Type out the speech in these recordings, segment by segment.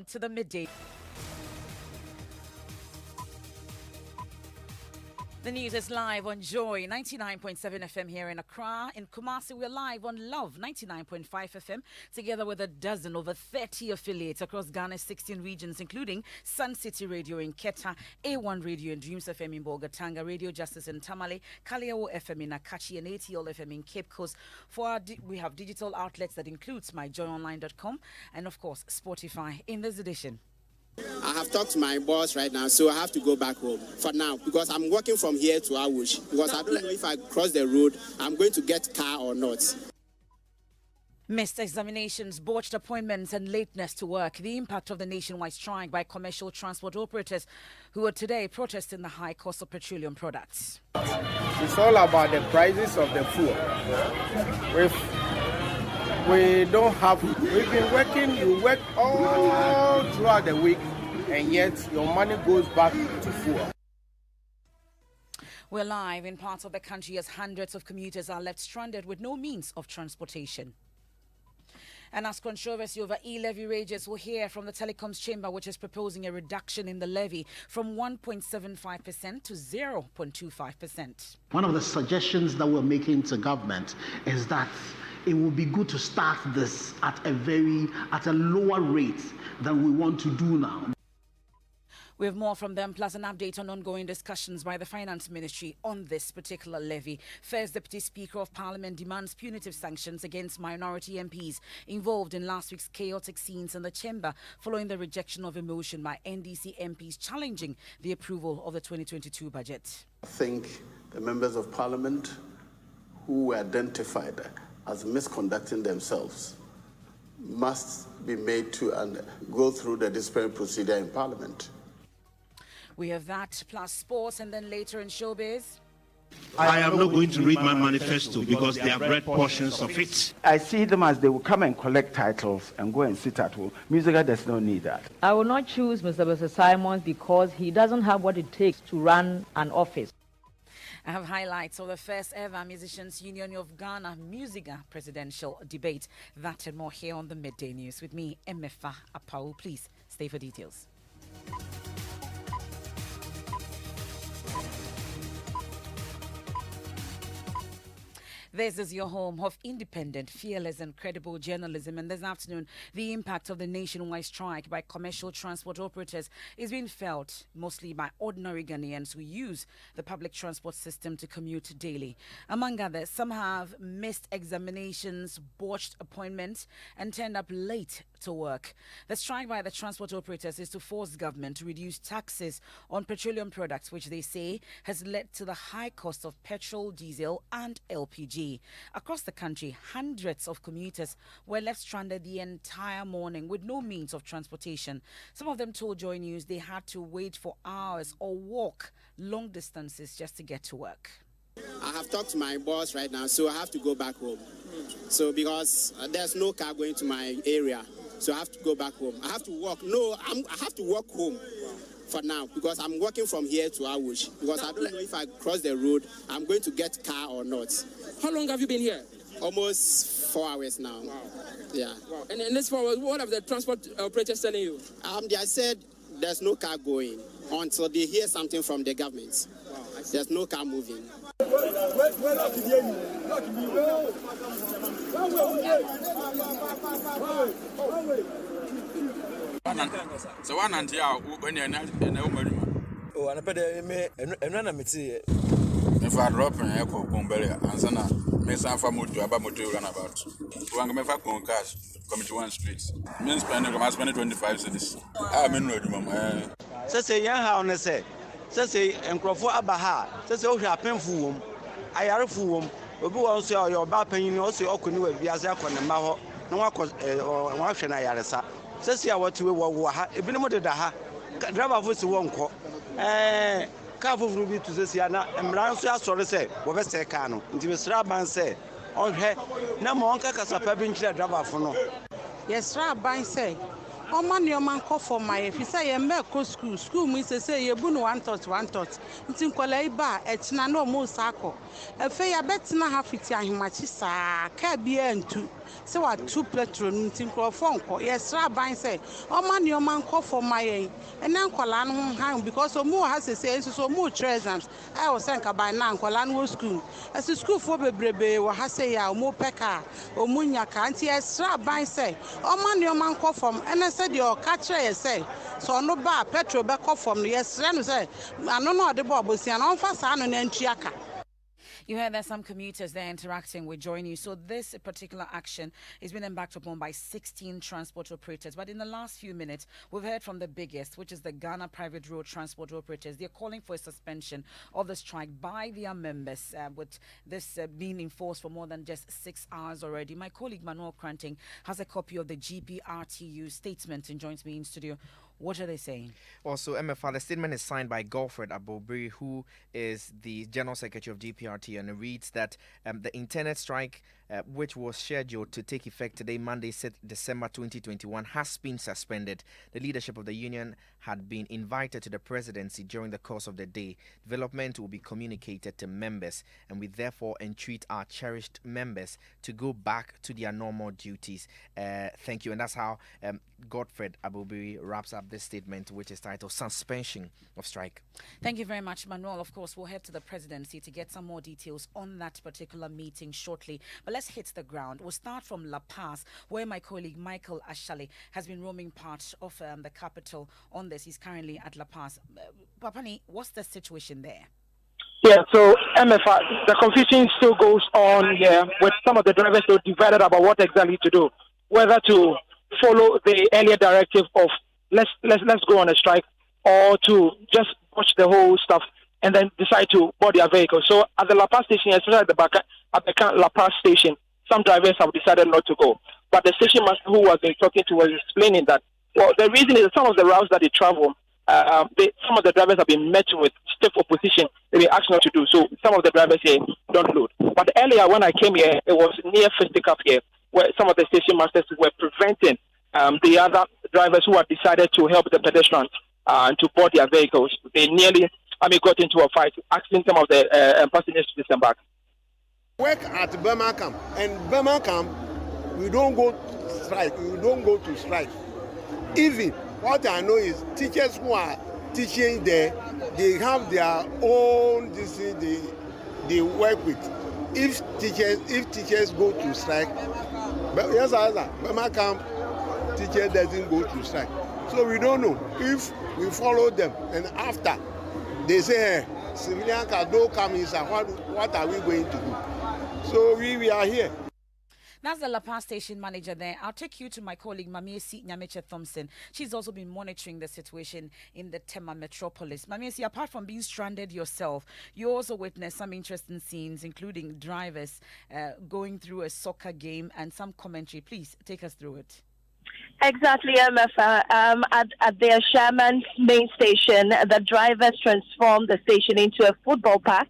To the midday. The news is live on Joy 99.7 FM here in Accra. In Kumasi, we're live on Love 99.5 FM, together with a dozen, over 30 affiliates across Ghana's 16 regions, including Sun City Radio in Keta, A1 Radio and Dreams FM in Bolgatanga, Radio Justice in Tamale, Kaliao FM in Akachi, and ATL FM in Cape Coast. We have digital outlets that includes myjoy99.7 and, of course, Spotify in this edition. I have talked to my boss right now, so I have to go back home for now because I'm working from here to Awush because I don't know if I cross the road, I'm going to get car or not. Missed examinations, botched appointments and lateness to work. The impact of the nationwide strike by commercial transport operators who are today protesting the high cost of petroleum products. It's all about the prices of the fuel. We've been working, you work all throughout the week, and yet your money goes back to fuel. We're live in parts of the country as hundreds of commuters are left stranded with no means of transportation. And as controversy over e-levy rages, we'll hear from the Telecoms Chamber, which is proposing a reduction in the levy from 1.75% to 0.25%. One of the suggestions that we're making to government is that it would be good to start this at a lower rate than we want to do now. We have more from them, plus an update on ongoing discussions by the Finance Ministry on this particular levy. First Deputy Speaker of Parliament demands punitive sanctions against minority MPs involved in last week's chaotic scenes in the chamber following the rejection of a motion by NDC MPs challenging the approval of the 2022 budget. I think the members of Parliament who were identified as misconducting themselves must be made to go through the disciplinary procedure in Parliament. We have that, plus sports, and then later in showbiz. I am not going to read my manifesto because they have read portions of it. I see them as they will come and collect titles and go and sit at home. Musica does not need that. I will not choose Mr. Simons because he doesn't have what it takes to run an office. I have highlights of the first ever Musicians Union of Ghana Musica presidential debate. That and more here on the Midday News with me, Emefa Apau. Please stay for details. This is your home of independent, fearless and credible journalism. And this afternoon, the impact of the nationwide strike by commercial transport operators is being felt mostly by ordinary Ghanaians who use the public transport system to commute daily. Among others, some have missed examinations, botched appointments and turned up late to work. The strike by the transport operators is to force government to reduce taxes on petroleum products, which they say has led to the high cost of petrol, diesel and LPG. Across the country, hundreds of commuters were left stranded the entire morning with no means of transportation. Some of them told Joy News they had to wait for hours or walk long distances just to get to work. I have talked to my boss right now, so I have to go back home. So because there's no car going to my area, so I have to go back home. I have to walk. I have to walk home for now because I'm working from here to Awush because I don't know if I cross the road, I'm going to get car or not. How long have you been here? Almost 4 hours now. Wow. Yeah. Wow. And in this 4 hours, what have the transport operators telling you? They said there's no car going until they hear something from the government. Wow. There's no car moving. So one and when you're not in a woman. Oh, and I better me and run a meeting. If I drop an echo, Bomberia, and Sana, Miss Alphamood to Abamoto run about. One Mefa cash, come to one street. Men spending a 25 cities. I'm in road, Mamma. Say, young how on say. Say, and Crawford Abaha, says, oh, I pen fool. I are a fool. Obi also your bapping also okunu we biase akọ ne ma ho na wakọ wahwe na yaresa sesi a watu we wo ha ebini mo de da ha driver voice wo nko ka fofuru bi to sesi na emran so asore se wo be se ka no nti be sra ban se onhwe na mo onka kasapa bi nkire driver fo no yesra ban se Oma ni oma nko for my fisa ye mbe school mu se ye bu no one tot nti nkola iba etina na o mu sa akọ efe ya betina ha fiti ahemachi saa ka bia ntu say what 2 petrol ntin crofon ko yesra ban say o ma ne o man ko for my and then kwala no han because omu has say so mu treasures I was senka by now kwala no school as school for bebrebe wo ha say ya omu peka omu nyaka anti yesra ban say o ma ne o man ko from and say the o ka kire say so no ba petrol be ko from yesra no say ano no de bo bosia no fa sa no na ntuaka. You heard that some commuters there interacting with Joy News. So this particular action is being embarked upon by 16 transport operators. But in the last few minutes, we've heard from the biggest, which is the Ghana Private Road Transport Operators. They're calling for a suspension of the strike by their members, with this being enforced for more than just 6 hours already. My colleague Manuel Cranting has a copy of the GPRTU statement and joins me in studio. What are they saying? Also, MFR, the statement is signed by Godfred Abobri, who is the General Secretary of GPRT, and it reads that the internet strike, which was scheduled to take effect today, Monday, 6 December 2021, has been suspended. The leadership of the union had been invited to the presidency during the course of the day. Development will be communicated to members, and we therefore entreat our cherished members to go back to their normal duties. Thank you. And that's how Godfred Abobiri wraps up this statement, which is titled Suspension of Strike. Thank you very much, Manuel. Of course, we'll head to the presidency to get some more details on that particular meeting shortly. But let's hit the ground. We'll start from La Paz, where my colleague Michael Ashale has been roaming part of the capital on this. He's currently at La Paz. Papani, what's the situation there? Yeah, so MFR, the confusion still goes on here with some of the drivers still divided about what exactly to do, whether to follow the earlier directive of let's go on a strike, or to just watch the whole stuff and then decide to board their vehicle. So at the La Paz station, especially at the La Paz station, some drivers have decided not to go. But the station master who was talking to was explaining that, well, the reason is that some of the routes that they travel, some of the drivers have been met with stiff opposition. They've been asked not to do. So some of the drivers here don't load. But earlier when I came here, it was near Fisticup here, where some of the station masters were preventing the other drivers who had decided to help the pedestrians to board their vehicles. They nearly got into a fight, asking some of the passengers to disembark. Work at Birmingham, and Birmingham, we don't go strike. We don't go to strike. Even what I know is teachers who are teaching there, they have their own they work with. If teachers go to strike, but yes, Birmingham teacher doesn't go to strike. So we don't know if we follow them, and after they say civilian can don't come inside, what are we going to do? So we are here. That's the La Paz station manager there. I'll take you to my colleague Mamiesi Nyameche Thompson. She's also been monitoring the situation in the Tema metropolis. Mamiesi, apart from being stranded yourself, you also witnessed some interesting scenes, including drivers going through a soccer game and some commentary. Please take us through it. Exactly, MFA. At their Sherman's main station, the drivers transformed the station into a football park,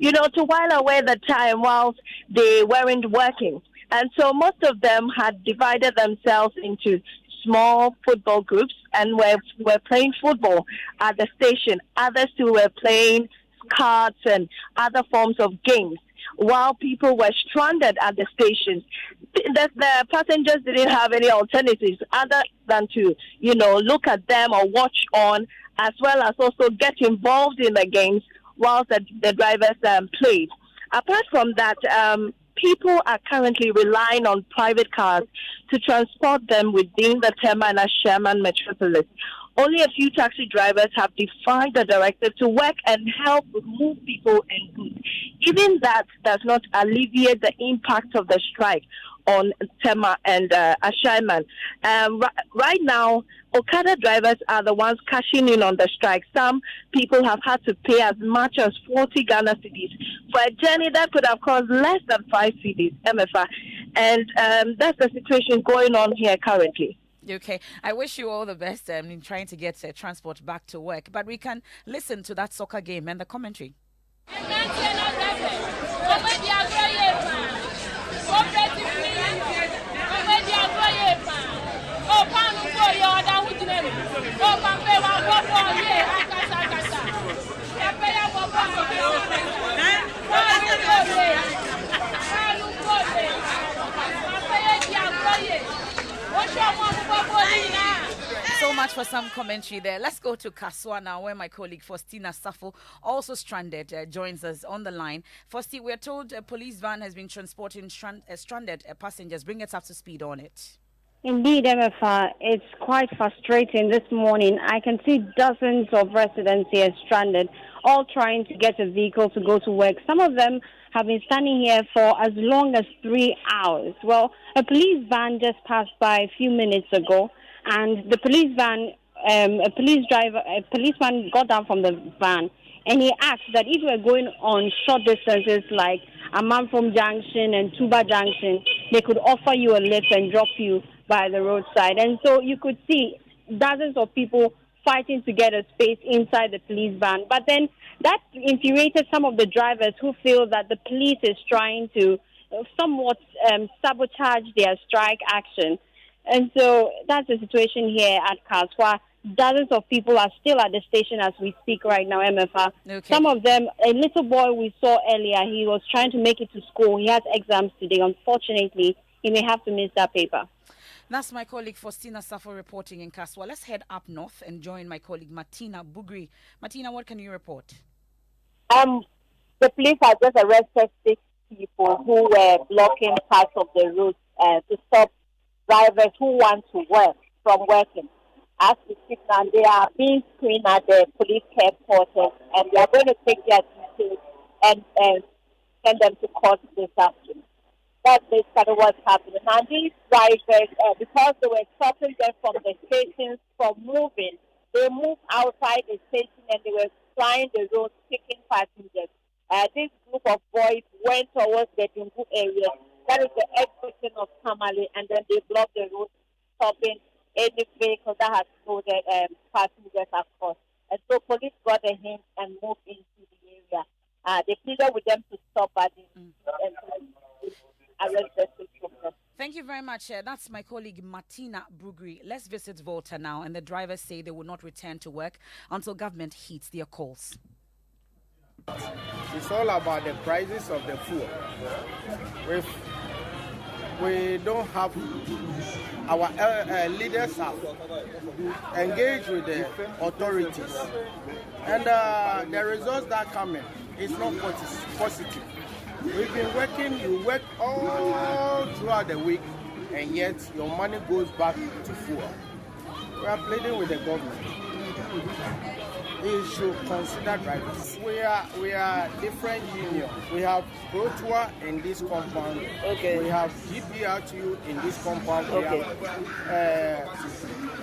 to while away the time whilst they weren't working. And so most of them had divided themselves into small football groups and were playing football at the station. Others too were playing cards and other forms of games, while people were stranded at the stations. The passengers didn't have any alternatives other than to, look at them or watch on, as well as also get involved in the games whilst the drivers played. Apart from that, people are currently relying on private cars to transport them within the Tema and Sherman metropolis. Only a few taxi drivers have defied the directive to work and help move people and goods. Even that does not alleviate the impact of the strike on Tema and Ashaiman. Right now, Okada drivers are the ones cashing in on the strike. Some people have had to pay as much as 40 Ghana cedis for a journey that could have cost less than 5 cedis, MFA. And that's the situation going on here currently. Okay, I wish you all the best in trying to get transport back to work. But we can listen to that soccer game and the commentary. for some commentary there. Let's go to Kaswa now, where my colleague Faustina Safo, also stranded, joins us on the line. Fausti, we're told a police van has been transporting stranded passengers. Bring us up to speed on it. Indeed, MFR, it's quite frustrating this morning. I can see dozens of residents here stranded, all trying to get a vehicle to go to work. Some of them have been standing here for as long as 3 hours. Well, a police van just passed by a few minutes ago, and the police van, a policeman got down from the van, and he asked that if we're going on short distances like Amanfrom Junction and Tuba Junction, they could offer you a lift and drop you by the roadside. And so you could see dozens of people fighting to get a space inside the police van. But then that infuriated some of the drivers who feel that the police is trying to somewhat sabotage their strike action. And so that's the situation here at Kaswa. Dozens of people are still at the station as we speak right now, MFR. Okay. Some of them, a little boy we saw earlier, he was trying to make it to school. He has exams today. Unfortunately, he may have to miss that paper. That's my colleague Faustina Safo reporting in Kaswa. Let's head up north and join my colleague Martina Bugri. Martina, what can you report? The police have just arrested 6 people who were blocking parts of the route to stop drivers who want to work from working. As we speak now, they are being screened at the police headquarters, and they are going to take their details and send them to court this afternoon. That's basically what's happening. Now, these drivers, because they were stopping them from the stations from moving, they moved outside the station and they were flying the road, picking passengers. This group of boys went towards the Dungu area. That is the exit of Tamale, and then they blocked the road, stopping any vehicle that has loaded passengers across. And so police got a hint and moved into the area. They pleaded with them to stop at the arrested. Thank you very much. That's my colleague Martina Brugri. Let's visit Volta now, and the drivers say they will not return to work until government heeds their calls. It's all about the prices of the fuel. If we don't have our leaders have engaged with the authorities, and the results that come in is not positive. We've been working, you work all throughout the week, and yet your money goes back to fuel. We are pleading with the government. It should consider drivers. We are different unions. We have ProTour in this compound. Okay. We have GPRTU in this compound. Okay. We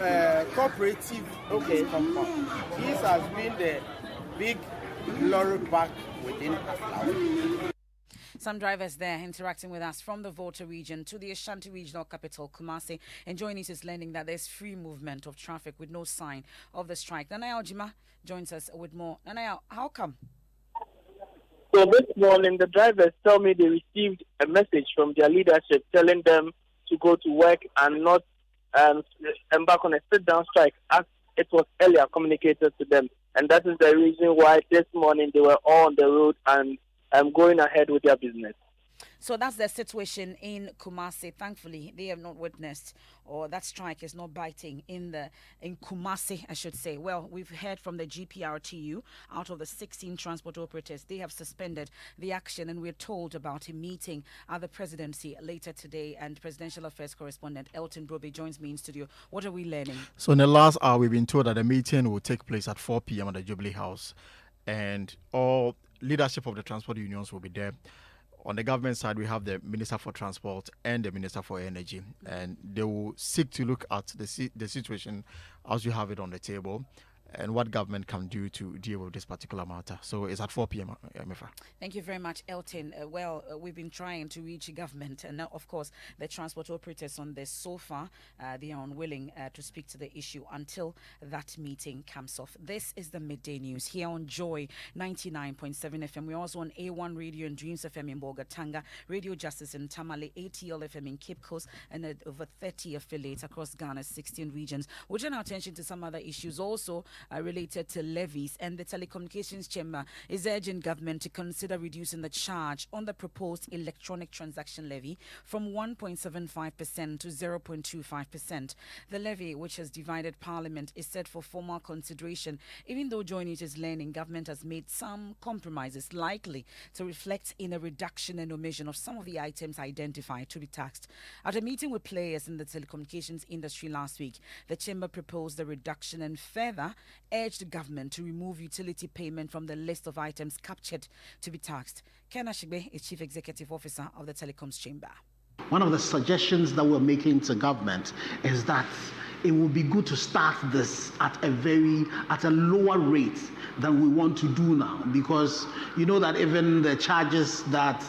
have cooperative in this compound. This has been the big lorry park within Aflawa. Some drivers there interacting with us from the Volta region to the Ashanti regional capital, Kumasi, enjoying it is learning that there's free movement of traffic with no sign of the strike. Nanaya Ojima joins us with more. Nanaya, how come? So this morning, the drivers tell me they received a message from their leadership telling them to go to work and not embark on a sit-down strike as it was earlier communicated to them. And that is the reason why this morning they were all on the road and going ahead with their business. So that's the situation in Kumasi. Thankfully, they have not witnessed, or that strike is not biting in Kumasi, I should say. Well, we've heard from the GPRTU. Out of the 16 transport operators, they have suspended the action, and we're told about a meeting at the presidency later today. And presidential affairs correspondent Elton Brobe joins me in studio. What are we learning? So in the last hour, we've been told that the meeting will take place at 4 p.m. at the Jubilee House, and all leadership of the transport unions will be there. On the government side, we have the Minister for Transport and the Minister for Energy, and they will seek to look at the situation as you have it on the table and what government can do to deal with this particular matter. So it's at 4 p.m. MFA. Thank you very much, Elton. We've been trying to reach government, and now, of course, the transport operators on this so far, they are unwilling to speak to the issue until that meeting comes off. This is the Midday News here on Joy 99.7 FM. We're also on A1 Radio and Dreams FM in Bolgatanga, Radio Justice in Tamale, ATL FM in Cape Coast, and over 30 affiliates across Ghana's 16 regions. We'll turn our attention to some other issues also. related to levies, and the Telecommunications Chamber is urging government to consider reducing the charge on the proposed electronic transaction levy from 1.75% to 0.25%. The levy, which has divided Parliament, is set for formal consideration, even though Joy99 is learning government has made some compromises likely to reflect in a reduction and omission of some of the items identified to be taxed. At a meeting with players in the telecommunications industry last week, the Chamber proposed a reduction and further urged the government to remove utility payment from the list of items captured to be taxed. Ken Ashigbe is Chief Executive Officer of the Telecoms Chamber. One of the suggestions that we're making to government is that it would be good to start this at a lower rate than we want to do now, because you know that even the charges that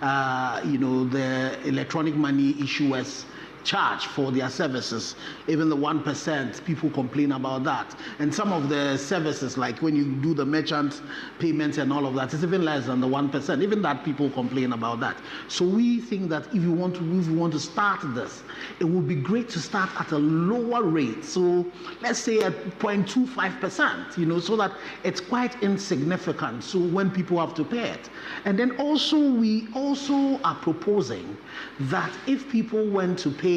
the electronic money issuers charge for their services, even the 1%, people complain about that. And some of the services, like when you do the merchant payments and all of that, it's even less than the 1%. Even that, people complain about that. So we think that if you want to start this, it would be great to start at a lower rate. So let's say at 0.25%, so that it's quite insignificant. So when people have to pay it. And then also, we also are proposing that if people went to pay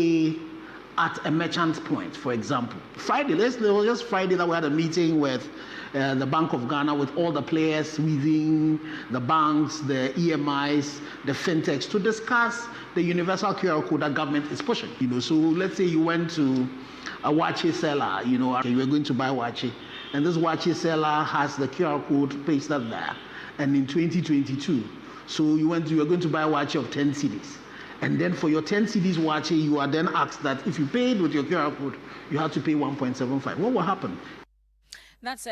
at a merchant point, for example, Friday, it was just Friday that we had a meeting with the Bank of Ghana, with all the players within the banks, the EMIs, the fintechs, to discuss the universal QR code that government is pushing. So let's say you went to a wache seller, you were going to buy wache, and this wache seller has the QR code pasted there. And in 2022, so you were going to buy a wache of 10 cedis. And then for your 10 cedis wache, you are then asked that if you paid with your QR code, you have to pay 1.75. What will happen? That's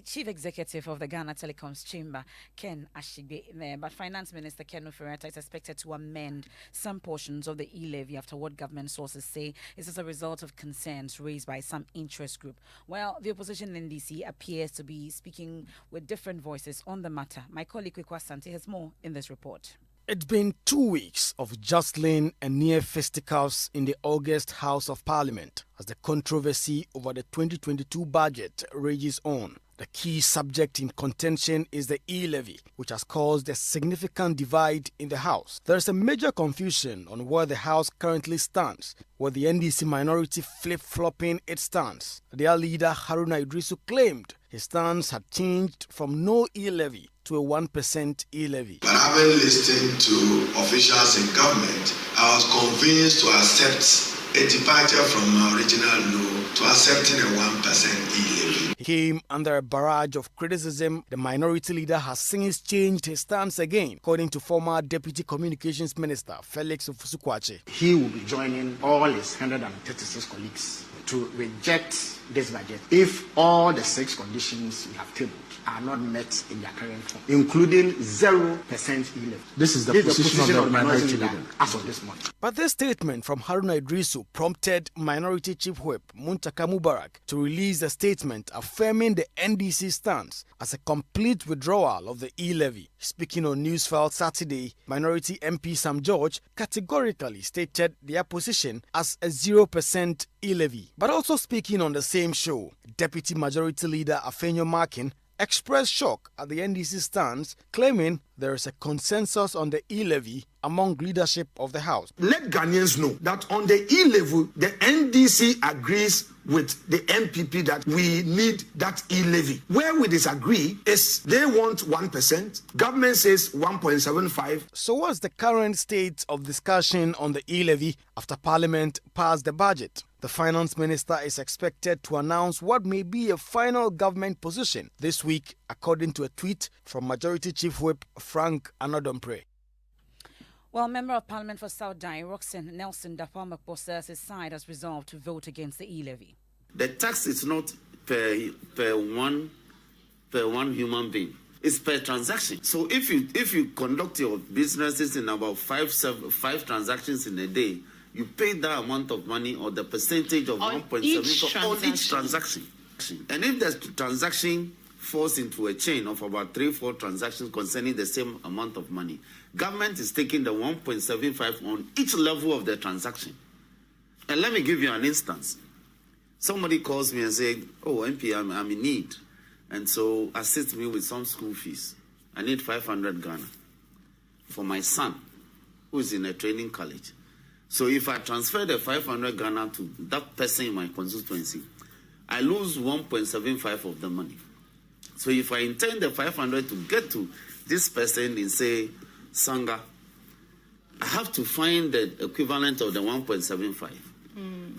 Chief Executive of the Ghana Telecoms Chamber, Ken Ashigbe, there. But Finance Minister Ken Ofori-Atta is expected to amend some portions of the e-levy after what government sources say is as a result of concerns raised by some interest group. Well, the opposition NDC appears to be speaking with different voices on the matter. My colleague Kwekwa Sante has more in this report. It's been 2 weeks of jostling and near fisticuffs in the August House of Parliament as the controversy over the 2022 budget rages on. The key subject in contention is the e-levy, which has caused a significant divide in the House. There is a major confusion on where the House currently stands, with the NDC minority flip-flopping its stance. Their leader Haruna Idrisu claimed his stance had changed from no e-levy to a 1% e-levy. But having listened to officials in government, I was convinced to accept a departure from my original no to accepting a 1% e-levy. He came under a barrage of criticism. The minority leader has since changed his stance again, according to former Deputy Communications Minister Felix Ofusu-Kwakye. He will be joining all his 136 colleagues to reject this budget if all the 6 conditions we have tabled are not met in their current form, including 0% e-levy. This is the position of the minority leader as of this month. But this statement from Haruna Idrisu prompted Minority Chief Whip Muntaka Mubarak to release a statement affirming the NDC stance as a complete withdrawal of the e-levy. Speaking on Newsfile Saturday, Minority MP Sam George categorically stated their position as a 0% e-levy. But also speaking on the same show, Deputy Majority Leader Afenyo Markin expressed shock at the NDC stance, claiming there is a consensus on the e-levy among leadership of the House. Let Ghanaians know that on the e-levy, the NDC agrees with the MPP that we need that e-levy. Where we disagree is they want 1%, government says 1.75. So what's the current state of discussion on the e-levy after Parliament passed the budget? The Finance Minister is expected to announce what may be a final government position this week, according to a tweet from Majority Chief Whip Frank Anodompre. Well, Member of Parliament for South Dai, Roxanne Nelson Dapalmakbo says his side has resolved to vote against the e-levy. The tax is not per one human being. It's per transaction. So if you conduct your businesses in about five transactions in a day, you pay that amount of money or the percentage of 1.7 on each transaction. And if the transaction falls into a chain of about 3-4 transactions concerning the same amount of money, government is taking the 1.75 on each level of the transaction. And let me give you an instance. Somebody calls me and say, "Oh, MP, I'm in need," and so assist me with some school fees. I need 500 Ghana for my son, who is in a training college. So if I transfer the 500 Ghana to that person in my constituency, I lose 1.75 of the money. So if I intend the 500 to get to this person in, say, Sanga, I have to find the equivalent of the 1.75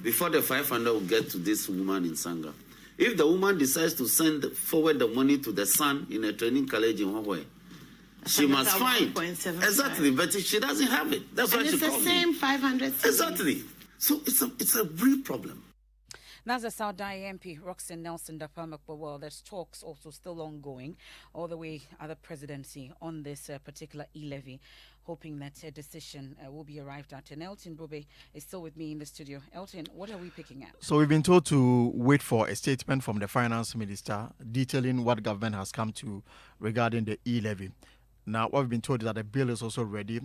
before the 500 will get to this woman in Sanga. If the woman decides to send forward the money to the son in a training college in Hawaii, she must find. Exactly, but she doesn't have it. That's why she called me. It's the same 500. Exactly. So it's a real problem. That's the South Dai MP, Roxanne Nelson Dapamakwa. Well, there's talks also still ongoing all the way at the presidency on this particular e-levy, hoping that a decision will be arrived at. And Elton Brobe is still with me in the studio. Elton, what are we picking at? So we've been told to wait for a statement from the finance minister detailing what government has come to regarding the e-levy. Now, what we've been told is that the bill is also ready.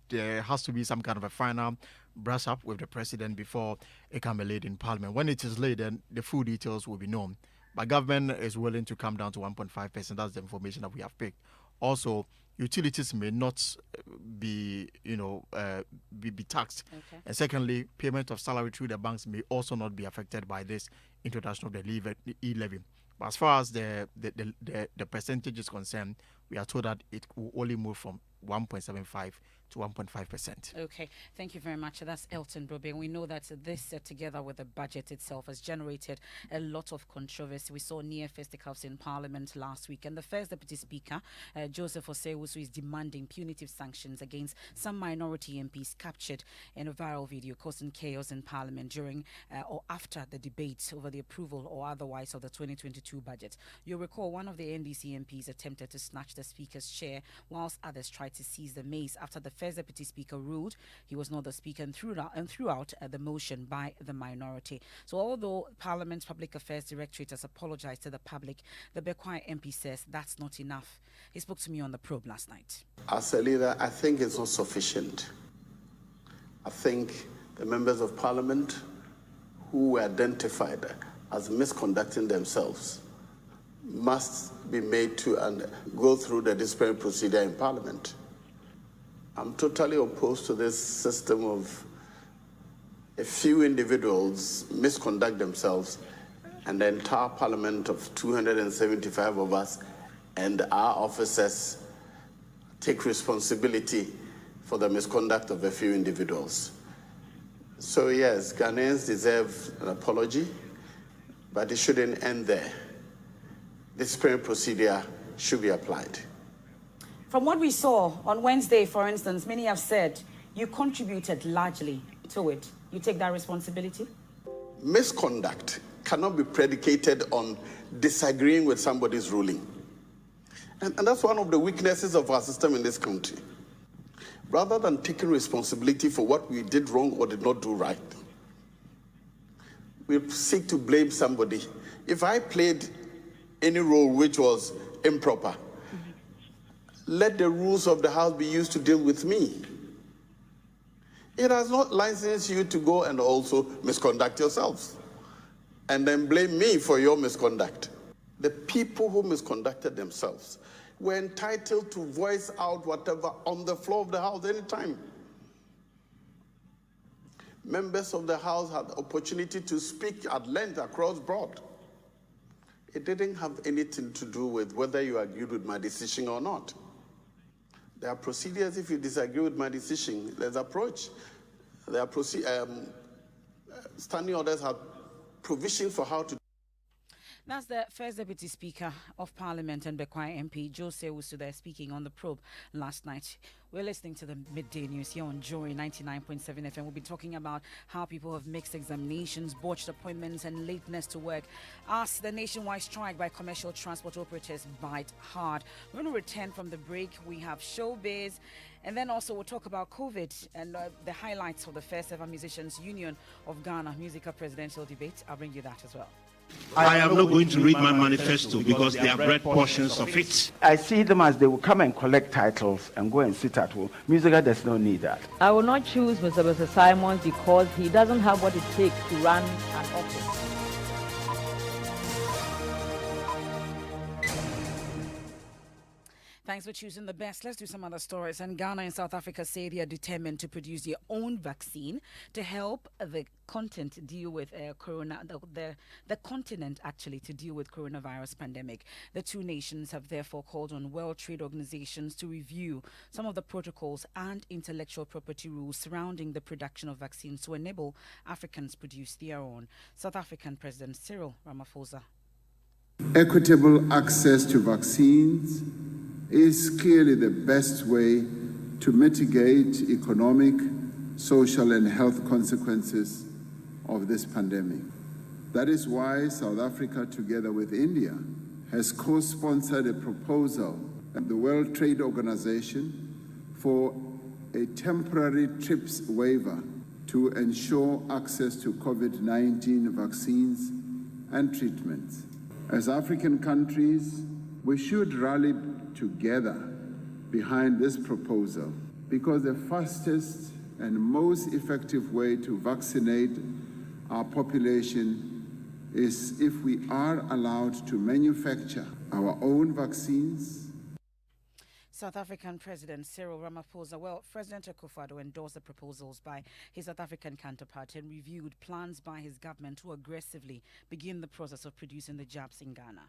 There has to be some kind of a final brush up with the president before it can be laid in parliament. When it is laid, then the full details will be known. But government is willing to come down to 1.5%. That's the information that we have picked. Also, utilities may not be taxed. Okay. And secondly, payment of salary through the banks may also not be affected by this introduction of the e-levy. But as far as the percentage is concerned, we are told that it will only move from 1.75 to 1.5%. Okay, thank you very much. That's Elton Brobe. And we know that this, together with the budget itself, has generated a lot of controversy. We saw near fisticuffs in Parliament last week, and the First Deputy Speaker, Joseph Osei-Owusu, is demanding punitive sanctions against some minority MPs captured in a viral video causing chaos in Parliament during or after the debate over the approval or otherwise of the 2022 budget. You'll recall one of the NDC MPs attempted to snatch the Speaker's chair, whilst others tried to seize the mace after the First Deputy Speaker ruled he was not the Speaker and threw out the motion by the minority. So although Parliament's Public Affairs Directorate has apologized to the public, the Bekwai MP says that's not enough. He spoke to me on the probe last night. As a leader, I think it's not sufficient. I think the members of Parliament who were identified as misconducting themselves must be made to go through the disciplinary procedure in Parliament. I'm totally opposed to this system of a few individuals misconduct themselves and the entire Parliament of 275 of us and our officers take responsibility for the misconduct of a few individuals. So yes, Ghanaians deserve an apology, but it shouldn't end there. Disciplinary procedure should be applied. From what we saw on Wednesday, for instance, many have said you contributed largely to it. You take that responsibility? Misconduct cannot be predicated on disagreeing with somebody's ruling. And that's one of the weaknesses of our system in this country. Rather than taking responsibility for what we did wrong or did not do right, we seek to blame somebody. If I played any role which was improper, let the rules of the House be used to deal with me. It has not licensed you to go and also misconduct yourselves and then blame me for your misconduct. The people who misconducted themselves were entitled to voice out whatever on the floor of the House anytime. Members of the House had the opportunity to speak at length across broad. It didn't have anything to do with whether you agreed with my decision or not. There are procedures. If you disagree with my decision, let's approach. There are standing orders have provisions for how to. That's the First Deputy Speaker of Parliament and Bekwai MP, Joseph Owusu, there speaking on the probe last night. We're listening to the Midday News here on Joy99.7 FM. We'll be talking about how people have mixed examinations, botched appointments, and lateness to work as the nationwide strike by commercial transport operators bite hard. We're going to return from the break. We have showbiz, and then also we'll talk about COVID and the highlights of the first ever Musicians Union of Ghana musical presidential debate. I'll bring you that as well. I am not going to read my manifesto because they have read portions of it. I see them as they will come and collect titles and go and sit at home. Musica does not need that. I will not choose Mr. Simons because he doesn't have what it takes to run an office. Thanks for choosing the best. Let's do some other stories. And Ghana and South Africa say they are determined to produce their own vaccine to help the continent deal with the continent actually to deal with coronavirus pandemic. The two nations have therefore called on World Trade Organizations to review some of the protocols and intellectual property rules surrounding the production of vaccines to enable Africans produce their own. South African President Cyril Ramaphosa. Equitable access to vaccines is clearly the best way to mitigate economic, social, and health consequences of this pandemic. That is why South Africa, together with India, has co-sponsored a proposal at the World Trade Organization for a temporary TRIPS waiver to ensure access to COVID-19 vaccines and treatments. As African countries, we should rally together behind this proposal because the fastest and most effective way to vaccinate our population is if we are allowed to manufacture our own vaccines. South African President Cyril Ramaphosa. Well, President Akufo-Addo endorsed the proposals by his South African counterpart and reviewed plans by his government to aggressively begin the process of producing the jabs in Ghana.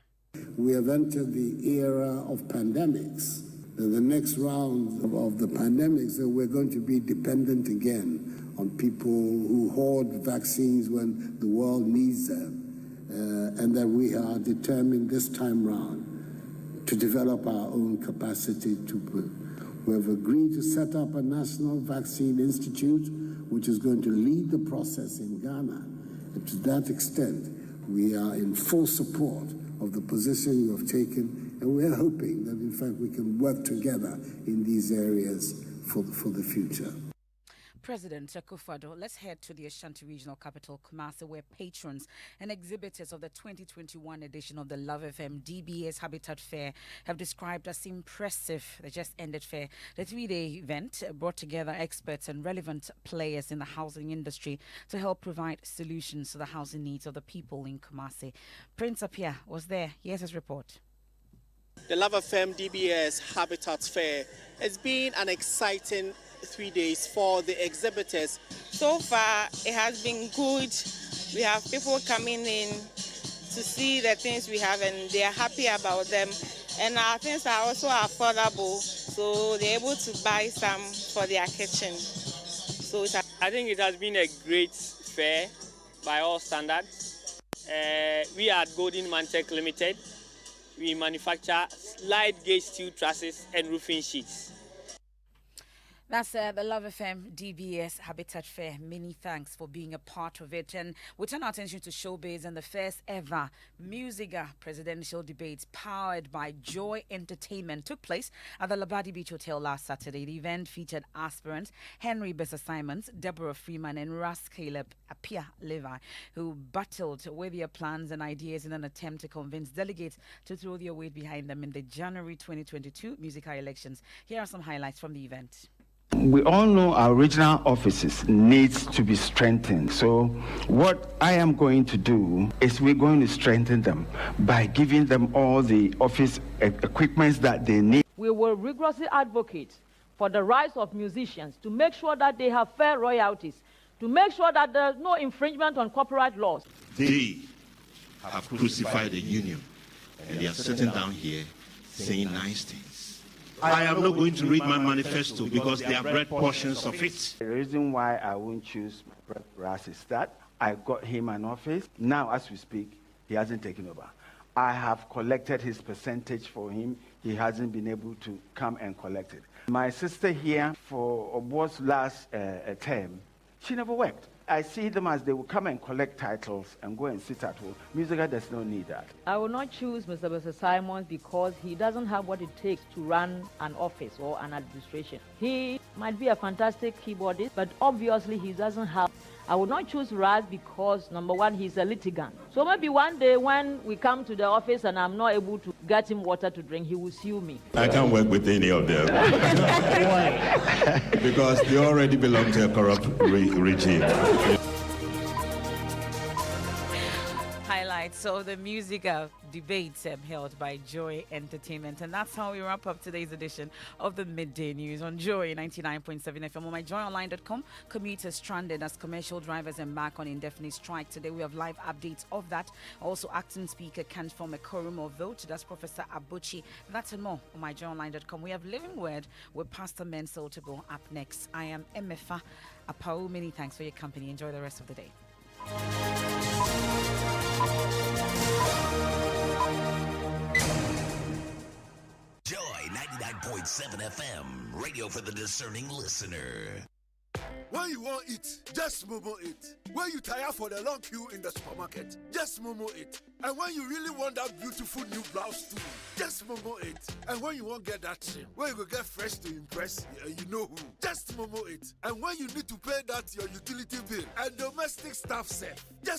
We have entered the era of pandemics. The next round of the pandemics, we're going to be dependent again on people who hoard vaccines when the world needs them, and that we are determined this time round to develop our own capacity we have agreed to set up a National Vaccine Institute, which is going to lead the process in Ghana. And to that extent, we are in full support of the position you have taken, and we are hoping that, in fact, we can work together in these areas for the future. President Akufo-Addo, let's head to the Ashanti regional capital, Kumasi, where patrons and exhibitors of the 2021 edition of the Love FM DBS Habitat Fair have described as impressive. The just ended fair. The 3-day event brought together experts and relevant players in the housing industry to help provide solutions to the housing needs of the people in Kumasi. Prince Apia was there. Here's his report. The Love FM DBS Habitat Fair has been an exciting 3 days for the exhibitors. So far, it has been good. We have people coming in to see the things we have, and they are happy about them. And our things are also affordable, so they're able to buy some for their kitchen. So I think it has been a great fair by all standards. We are at Golden Man Tech Limited. We manufacture slide gauge steel trusses and roofing sheets. That's the Love FM DBS Habitat Fair. Many thanks for being a part of it. And we turn our attention to showbiz and the first ever Musiga presidential debates powered by Joy Entertainment took place at the Labadi Beach Hotel last Saturday. The event featured aspirants Henry Bessa-Simons, Deborah Freeman, and Ras Caleb Apia Levi, who battled with their plans and ideas in an attempt to convince delegates to throw their weight behind them in the January 2022 Musica elections. Here are some highlights from the event. We all know our regional offices needs to be strengthened. So what I am going to do is we're going to strengthen them by giving them all the office equipments that they need. We will rigorously advocate for the rights of musicians to make sure that they have fair royalties, to make sure that there's no infringement on copyright laws. They have crucified the union, and they are sitting down here saying nice things. I am not going to read my manifesto because they have read portions of it. The reason why I won't choose Ras is that I got him an office. Now, as we speak, he hasn't taken over. I have collected his percentage for him. He hasn't been able to come and collect it. My sister here, for Obo's last term, she never worked. I see them as they will come and collect titles and go and sit at home. Musica does not need that. I will not choose Mr. Bessa-Simons because he doesn't have what it takes to run an office or an administration. He might be a fantastic keyboardist, but obviously he doesn't have I would not choose Raz because, number one, he's a litigant. So maybe one day when we come to the office and I'm not able to get him water to drink, he will sue me. I can't work with any of them. Why? Because they already belong to a corrupt regime. Highlights of the music debates held by Joy Entertainment. And that's how we wrap up today's edition of the Midday News on Joy 99.7 FM. On my joyonline.com, commuters stranded as commercial drivers embark on indefinite strike. Today we have live updates of that. Also, acting speaker can't form a quorum of vote. That's Professor Abuchi. That's and more on my joyonline.com. We have Living Word with Pastor Mensel Tabo up next. I am Emefa Apau. Many thanks for your company. Enjoy the rest of the day. Joy 99.7 FM, radio for the discerning listener. When you want it, just Momo it. When you tire for the long queue in the supermarket, just Momo it. And when you really want that beautiful new blouse too, just Momo it. And when you won't get that trim, when you go get fresh to impress, you know who, just Momo it. And when you need to pay that your utility bill and domestic staff set, just